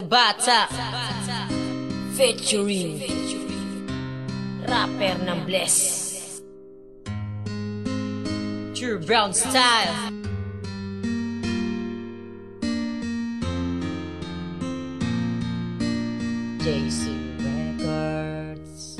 Bata featuring rapper ng Bless, True Brown Style. JC Records.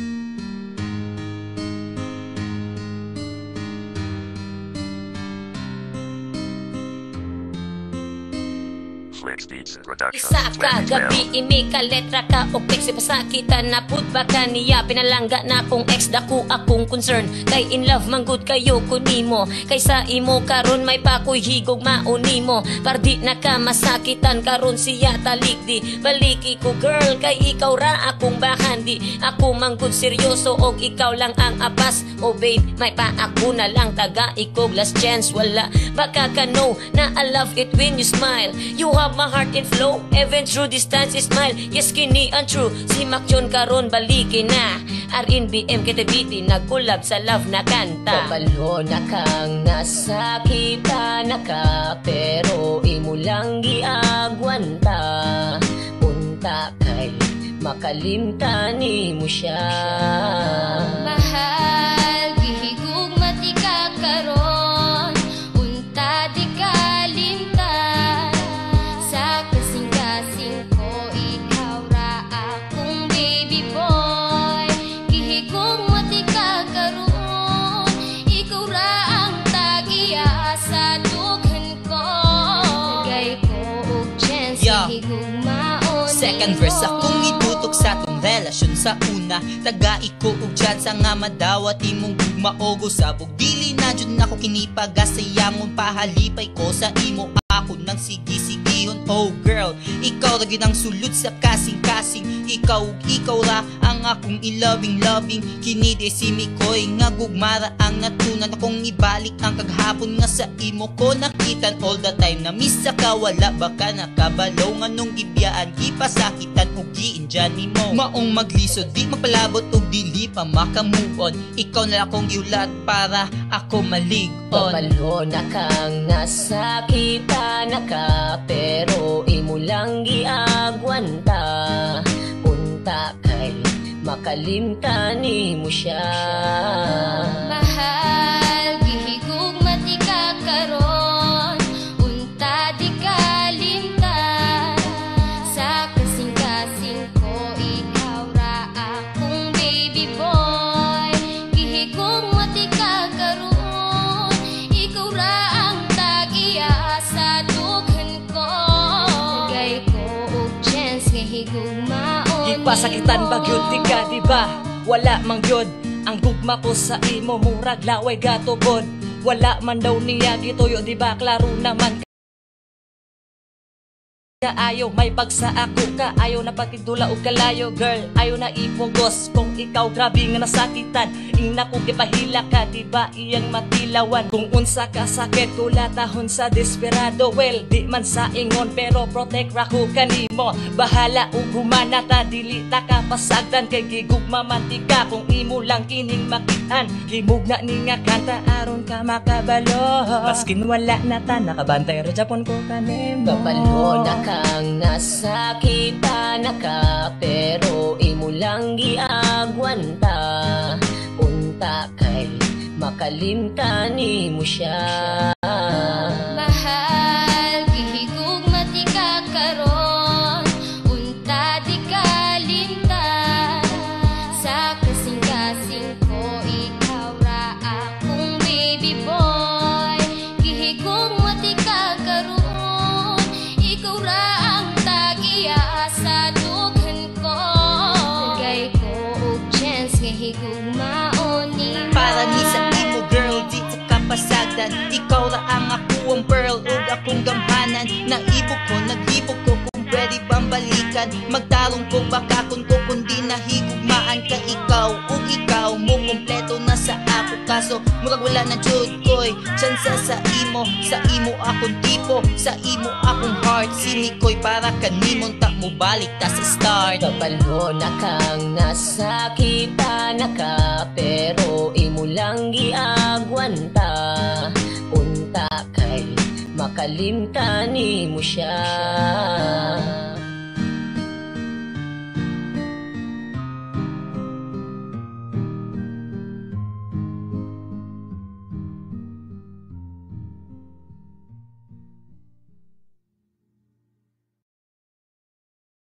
Isa ka gabi imi ka letra ka o piksi pasakitan na pud baka niya pinalangga na kung ex dako akong concern kay in love man gud kayo kunimo kaysa imo karon may pakoy higog maunimo pardi na ka masakitan karon siya talikdi baliki ko girl kay ikaw ra akong bahandi ako man gud seryoso og ikaw lang ang apas oh babe may pa ako na lang taga ikog last chance wala baka ka know na I love it when you smile you have my heart in flow even through distance smile yes kini ang true si Macjon karon baliki na RNBM KTBT nagkulab sa love na kanta kabalo na kang nasakitan na ka pero imo lang giagwanta punta kay makalimtan mo siya mahal gihigug mati ka karon unta di kalimtan sa kasing-kasing ko ikaw ra akong baby boy gihigug mati ka karon ikaw ra ang tagiya sa dughan ko nagay ko og chance gihigug maon second verse akong itutok sa tong relasyon sa una taga-iko og dyan sa nga madawat imong gugmaogo sabog dili na dyan ako kinipagasayamon pahalipay ko sa imo ako nang sige-sigihon oh girl ikaw ra gyud ang sulod sa kasing-kasing ikaw ra ang akong i-loving kini de si Mikoy nga gugmara ang natunan akong ibalik ang kaghapon nga sa imo ko nakitan all the time na miss ka wala baka nakabalaw nga nung gibiyaan gipasakitan og giinjan nimo maong maglisod di magpalabot og dili pa makamuon ikaw na akong giulat para ako malig-on kabalo na kang nasakitan na ka pero imo lang giagwanta punta kay makalimtan mo siya mahal gihigug mati ka karon unta di kalimtan sa kasing-kasing ko ikaw ra akong baby boy gihigug mati ka karon ikaw ra ang tagiya sa dughan ko nagay ko og chance nga higug maon ipasakitan bagyod di ka diba wala mang gyud ang gugma ko sa imo murag laway gatubod wala man daw niya gituyo diba klaro naman kaayo may pagsa ako kaayo na patidula og kalayo girl ayo na ipugos kung ikaw grabe nga nasakitan ina ko gipahila ka diba iyang matilawan kung unsa ka sakit kulatahon sa desperado well di man sa ingon pero protect ra ko kanimo bahala ug humana ta dili ta ka pasagdan kay gigugma mantika kung imo lang kining makitan himugna ni nga kanta aron ka makabalo maskin wala na ta nakabantay ra japon ko kanimo kabalo na kang nasakitan na ka pero imo lang giagwanta punta kay makalimtan mo siya mahal gihigug mati ka karon unta di kalimtan sa kasing-kasing ko ikaw ra akong baby boy gihigug mati ka karon ikaw ra ang tagiya sa dughan ko nagay ko og chance nga higug maon nimo para ni sa imo girl di sa kapasagdan ikaw ra ang ako ang pearl ug akong gamhanan naibog ko naglibog ko kung pwede bang balikan magtarong ko baka kun ko kundi nahigugmaan ka ikaw ug ikaw mo kompleto na sa ako kaso murag wala na jud koy tsansa sa imo akong tipo sa imo akong heart sinikoy para kanimon ta mo balik ta sa start kabalo na kang nasakitan na ka pero imo lang giagwanta punta kay makalimtan mo siya